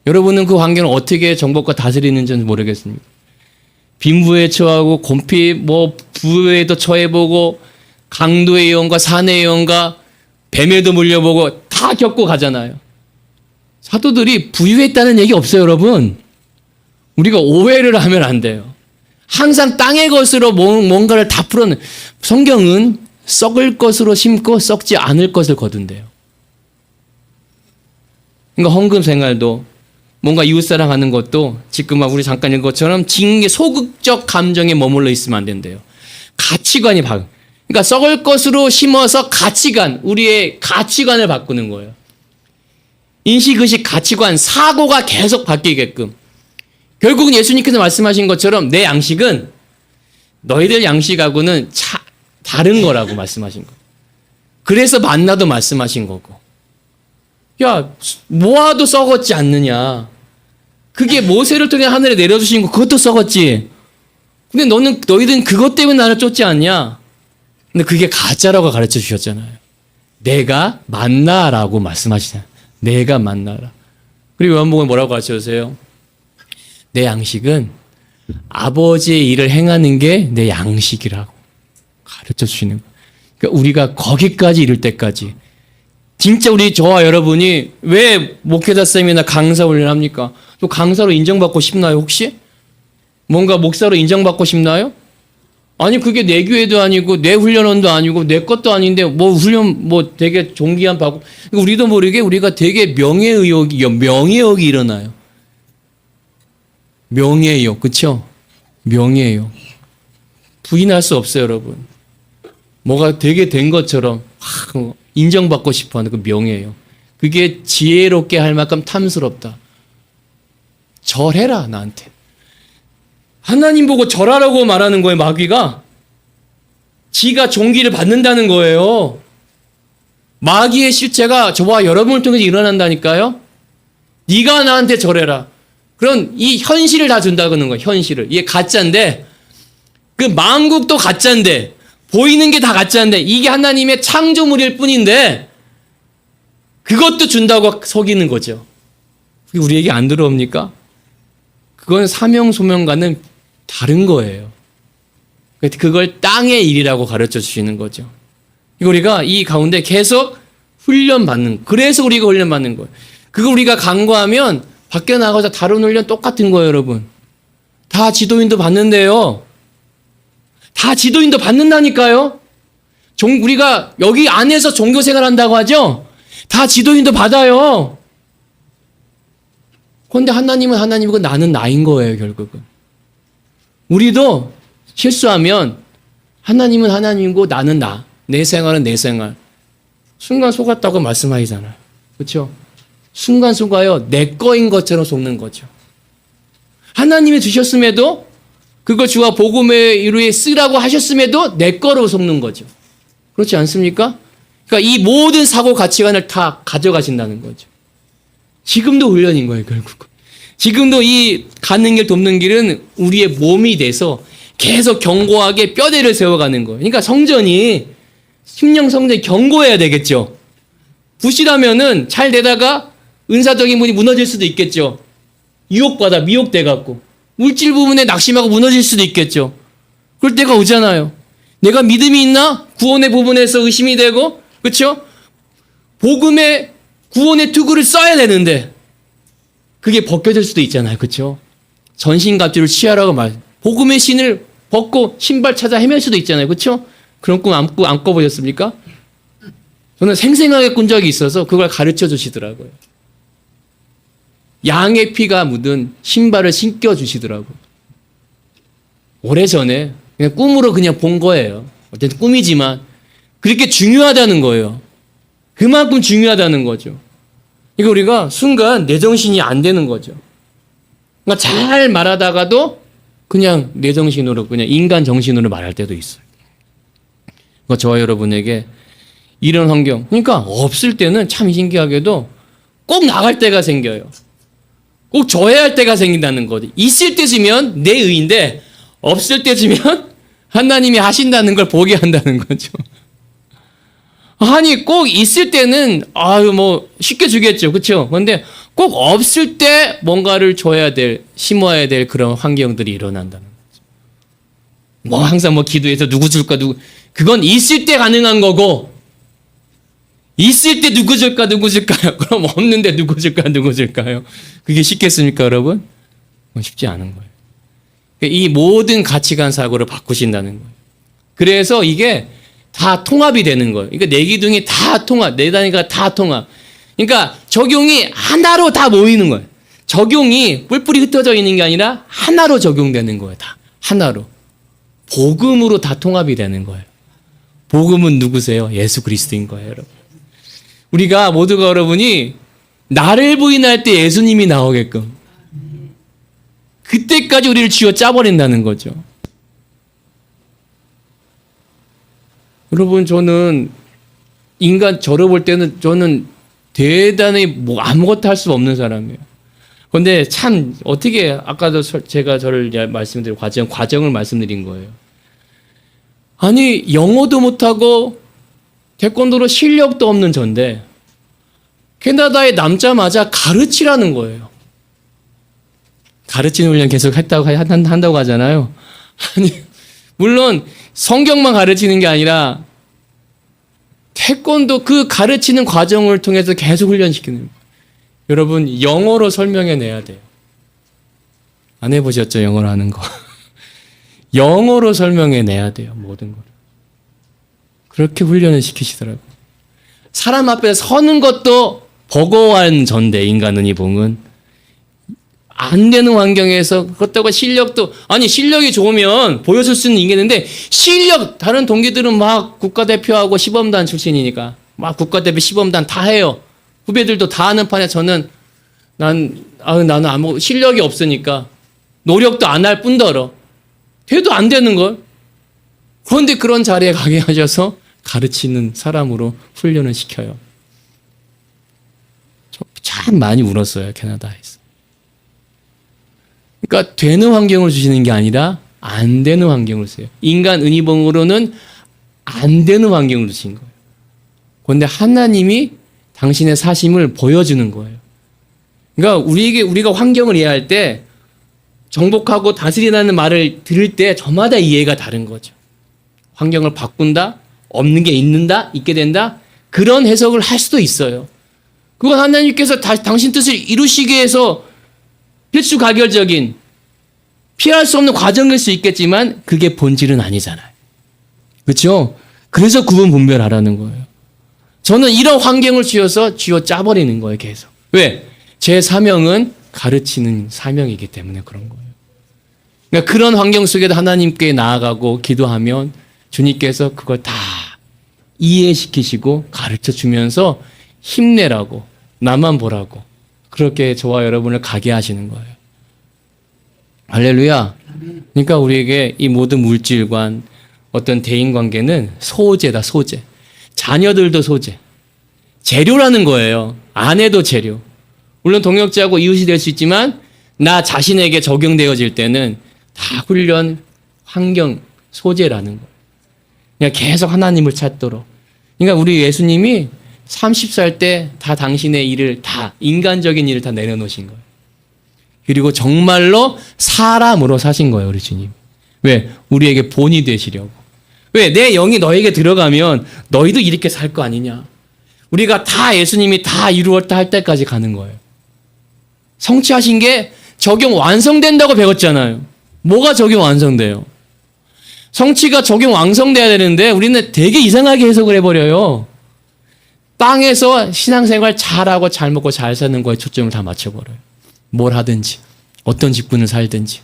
Speaker 1: 여러분은 그 환경을 어떻게 정복과 다스리는지는 모르겠습니다. 빈부에 처하고 곰피 부에도 처해보고 강도의 영과 산의 영과 뱀에도 물려보고 다 겪고 가잖아요. 사도들이 부유했다는 얘기 없어요, 여러분. 우리가 오해를 하면 안 돼요. 항상 땅의 것으로 뭔가를 다 풀어내. 성경은 썩을 것으로 심고 썩지 않을 것을 거둔대요. 그러니까 헌금 생활도 뭔가 이웃사랑하는 것도 지금 우리 잠깐 읽은 것처럼 소극적 감정에 머물러 있으면 안 된대요. 가치관이 그러니까 썩을 것으로 심어서 우리의 가치관을 바꾸는 거예요. 인식의식, 가치관, 사고가 계속 바뀌게끔. 결국은 예수님께서 말씀하신 것처럼 내 양식은 너희들 양식하고는 다른 거라고 말씀하신 거예요. 그래서 만나도 말씀하신 거고. 야, 모아도 썩었지 않느냐. 그게 모세를 통해 하늘에 내려주신 거 그것도 썩었지. 근데 너희들은 그것 때문에 나를 쫓지 않냐. 근데 그게 가짜라고 가르쳐 주셨잖아요. 내가 만나라고 말씀하시잖아요. 내가 만나라. 그리고 요한복음에 뭐라고 가르쳐 주세요? 내 양식은 아버지의 일을 행하는 게 내 양식이라고 가르쳐 주시는 거예요. 그러니까 우리가 거기까지 이를 때까지 진짜 저와 여러분이 왜 목회자 쌤이나 강사 훈련을 합니까? 또 강사로 인정받고 싶나요, 혹시? 뭔가 목사로 인정받고 싶나요? 아니, 그게 내 교회도 아니고, 내 훈련원도 아니고, 내 것도 아닌데, 되게 존귀한 바고. 우리도 모르게 우리가 되게 명예의욕이 일어나요. 명예의욕, 그쵸? 명예의욕. 부인할 수 없어요, 여러분. 뭐가 되게 된 것처럼, 인정받고 싶어 하는 그 명예예요. 그게 지혜롭게 할 만큼 탐스럽다. 절해라, 나한테. 하나님 보고 절하라고 말하는 거예요, 마귀가. 지가 존귀를 받는다는 거예요. 마귀의 실체가 저와 여러분을 통해서 일어난다니까요. 네가 나한테 절해라. 그런 이 현실을 다 준다는 거예요, 현실을. 이게 가짜인데, 그 만국도 가짜인데, 보이는 게 다 가짜인데 이게 하나님의 창조물일 뿐인데 그것도 준다고 속이는 거죠. 그게 우리에게 안 들어옵니까? 그건 사명 소명과는 다른 거예요. 그걸 땅의 일이라고 가르쳐 주시는 거죠. 우리가 이 가운데 계속 훈련받는, 그래서 우리가 훈련받는 거예요. 그거 우리가 간과하면 밖에 나가서 다른 훈련 똑같은 거예요, 여러분. 다 지도인도 받는데요. 다 지도인도 받는다니까요. 우리가 여기 안에서 종교생활 한다고 하죠? 다 지도인도 받아요. 그런데 하나님은 하나님이고 나는 나인 거예요, 결국은. 우리도 실수하면 하나님은 하나님이고 나는 나. 내 생활은 내 생활. 순간 속았다고 말씀하시잖아요. 그렇죠? 순간 속아요. 내 거인 것처럼 속는 거죠. 하나님이 주셨음에도 그걸 주와 복음의 이루에 쓰라고 하셨음에도 내 거로 속는 거죠. 그렇지 않습니까? 그러니까 이 모든 사고 가치관을 다 가져가신다는 거죠. 지금도 훈련인 거예요, 결국은. 지금도 이 가는 길 돕는 길은 우리의 몸이 돼서 계속 견고하게 뼈대를 세워가는 거예요. 그러니까 성전이 심령 성전이 견고해야 되겠죠. 부실하면은 잘 되다가 은사적인 분이 무너질 수도 있겠죠. 유혹받아 미혹돼 갖고 물질 부분에 낙심하고 무너질 수도 있겠죠. 그럴 때가 오잖아요. 내가 믿음이 있나? 구원의 부분에서 의심이 되고, 그렇죠? 복음의 구원의 투구를 써야 되는데 그게 벗겨질 수도 있잖아요. 그렇죠? 전신갑주를 취하라고 복음의 신을 벗고 신발 찾아 헤맬 수도 있잖아요. 그렇죠? 그런 꿈 안 꿔보셨습니까? 저는 생생하게 꾼 적이 있어서 그걸 가르쳐 주시더라고요. 양의 피가 묻은 신발을 신겨 주시더라고요. 오래전에 그냥 꿈으로 그냥 본 거예요. 어쨌든 꿈이지만 그렇게 중요하다는 거예요. 그만큼 중요하다는 거죠. 이거 우리가 순간 내 정신이 안 되는 거죠. 그러니까 잘 말하다가도 그냥 내 정신으로 그냥 인간 정신으로 말할 때도 있어요. 그러니까 저와 여러분에게 이런 환경, 그러니까 없을 때는 참 신기하게도 꼭 나갈 때가 생겨요. 꼭 져야 할 때가 생긴다는 거죠. 있을 때쯤이면 내 의인데 없을 때쯤이면 하나님이 하신다는 걸 보게 한다는 거죠. 아니 꼭 있을 때는 뭐 쉽게 주겠죠. 그렇죠? 그런데 꼭 없을 때 뭔가를 줘야 될, 심어야 될 그런 환경들이 일어난다는 거죠. 뭐 항상 뭐 기도해서 누구 줄까 그건 있을 때 가능한 거고 있을 때 누구 줄까요? 그럼 없는데 누구 줄까요? 그게 쉽겠습니까, 여러분? 쉽지 않은 거예요. 이 모든 가치관 사고를 바꾸신다는 거예요. 그래서 이게 다 통합이 되는 거예요. 그러니까 내 기둥이 다 통합, 내 단위가 다 통합. 그러니까 적용이 하나로 다 모이는 거예요. 적용이 뿔뿔이 흩어져 있는 게 아니라 하나로 적용되는 거예요. 다 하나로. 복음으로 다 통합이 되는 거예요. 복음은 누구세요? 예수 그리스도인 거예요, 여러분. 우리가 모두가 여러분이 나를 부인할 때 예수님이 나오게끔 그때까지 우리를 쥐어 짜버린다는 거죠. 여러분, 저는 저를 볼 때는 저는 대단히 뭐 아무것도 할 수 없는 사람이에요. 그런데 참 어떻게 아까도 제가 저를 말씀드린 과정을 말씀드린 거예요. 아니 영어도 못하고 태권도로 실력도 없는 전데 캐나다에 남자마자 가르치라는 거예요. 가르치는 훈련 계속 한다고 하잖아요. 아니 물론 성경만 가르치는 게 아니라 태권도 그 가르치는 과정을 통해서 계속 훈련시키는 거예요. 여러분 영어로 설명해내야 돼요. 안 해보셨죠? 영어로 하는 거. 영어로 설명해내야 돼요. 모든 걸. 그렇게 훈련을 시키시더라고요. 사람 앞에 서는 것도 버거워한 전데 인간은 이 봉은 안 되는 환경에서 그렇다고 실력도 실력이 좋으면 보여줄 수는 있겠는데 다른 동기들은 막 국가대표하고 시범단 출신이니까 막 국가대표 시범단 다 해요. 후배들도 다 하는 판에 저는 나는 아무 실력이 없으니까 노력도 안 할 뿐더러 돼도 안 되는 걸. 그런데 그런 자리에 가게 하셔서 가르치는 사람으로 훈련을 시켜요. 참 많이 울었어요, 캐나다에서. 그러니까 되는 환경을 주시는 게 아니라 안 되는 환경을 주세요. 인간 은희봉으로는 안 되는 환경을 주신 거예요. 그런데 하나님이 당신의 사심을 보여주는 거예요. 그러니까 우리가 환경을 이해할 때 정복하고 다스리라는 말을 들을 때 저마다 이해가 다른 거죠. 환경을 바꾼다, 없는 게 있게 된다, 그런 해석을 할 수도 있어요. 그건 하나님께서 당신 뜻을 이루시기 위해서 필수가결적인 피할 수 없는 과정일 수 있겠지만 그게 본질은 아니잖아요. 그렇죠? 그래서 구분 분별하라는 거예요. 저는 이런 환경을 쥐어 짜버리는 거예요, 계속. 왜? 제 사명은 가르치는 사명이기 때문에 그런 거예요. 그러니까 그런 환경 속에도 하나님께 나아가고 기도하면 주님께서 그걸 다 이해시키시고 가르쳐 주면서 힘내라고, 나만 보라고, 그렇게 저와 여러분을 가게 하시는 거예요. 할렐루야. 그러니까 우리에게 이 모든 물질관, 어떤 대인관계는 소재다, 소재. 자녀들도 소재. 재료라는 거예요. 아내도 재료. 물론 동역자하고 이웃이 될 수 있지만 나 자신에게 적용되어질 때는 다 훈련, 환경, 소재라는 거예요. 그냥 계속 하나님을 찾도록. 그러니까 우리 예수님이 30살 때 다 당신의 일을 다, 인간적인 일을 다 내려놓으신 거예요. 그리고 정말로 사람으로 사신 거예요, 우리 주님. 왜? 우리에게 본이 되시려고. 왜? 내 영이 너에게 들어가면 너희도 이렇게 살 거 아니냐. 우리가 다 예수님이 다 이루었다 할 때까지 가는 거예요. 성취하신 게 적용 완성된다고 배웠잖아요. 뭐가 적용 완성돼요? 성취가 적용 완성돼야 되는데 우리는 되게 이상하게 해석을 해버려요. 땅에서 신앙생활 잘하고 잘 먹고 잘 사는 거에 초점을 다 맞춰버려요. 뭘 하든지 어떤 직분을 살든지.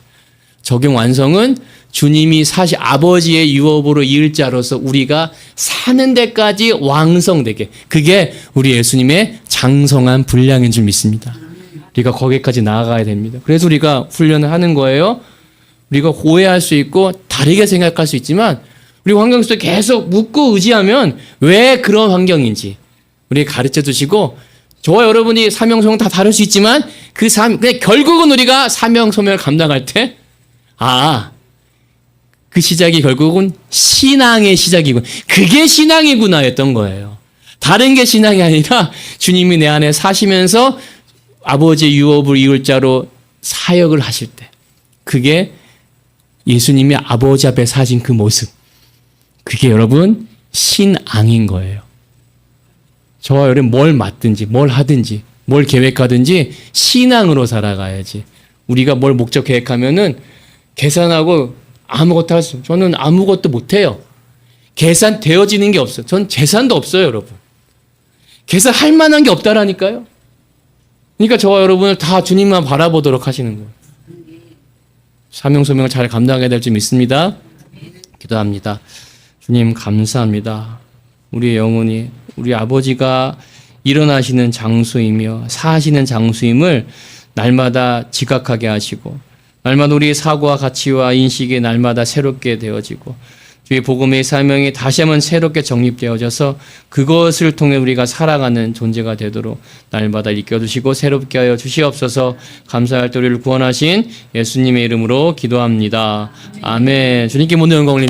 Speaker 1: 적용 완성은 주님이 아버지의 유업으로 이을 자로서 우리가 사는 데까지 왕성되게, 그게 우리 예수님의 장성한 분량인 줄 믿습니다. 우리가 거기까지 나아가야 됩니다. 그래서 우리가 훈련을 하는 거예요. 우리가 오해할 수 있고 다르게 생각할 수 있지만 우리 환경 속에 계속 묻고 의지하면 왜 그런 환경인지 우리에게 가르쳐 주시고, 저와 여러분이 사명 소명 다 다를 수 있지만 그냥 결국은 우리가 사명 소명을 감당할 때 그 시작이 결국은 신앙의 시작이군. 그게 신앙이구나 했던 거예요. 다른 게 신앙이 아니라 주님이 내 안에 사시면서 아버지의 유업을 이을 자로 사역을 하실 때, 그게 예수님이 아버지 앞에 사신 그 모습, 그게 여러분 신앙인 거예요. 저와 여러분 뭘 맡든지 뭘 하든지 뭘 계획하든지 신앙으로 살아가야지. 우리가 뭘 목적 계획하면은 계산하고 아무것도 할 수, 저는 아무것도 못해요. 계산되어지는 게 없어요. 전 재산도 없어요, 여러분. 계산할 만한 게 없다라니까요. 그러니까 저와 여러분을 다 주님만 바라보도록 하시는 거예요. 사명 소명을 잘 감당하게 될 줄 믿습니다. 기도합니다. 주님 감사합니다. 우리의 영혼이 우리 아버지가 일어나시는 장소이며 사시는 장소임을 날마다 지각하게 하시고, 날마다 우리의 사고와 가치와 인식이 날마다 새롭게 되어지고, 주의 복음의 사명이 다시 한번 새롭게 정립되어져서 그것을 통해 우리가 살아가는 존재가 되도록 날마다 이끌어주시고 새롭게 하여 주시옵소서. 감사할 때 우리를 구원하신 예수님의 이름으로 기도합니다. 아멘. 주님께 모든 영광을 올립니다.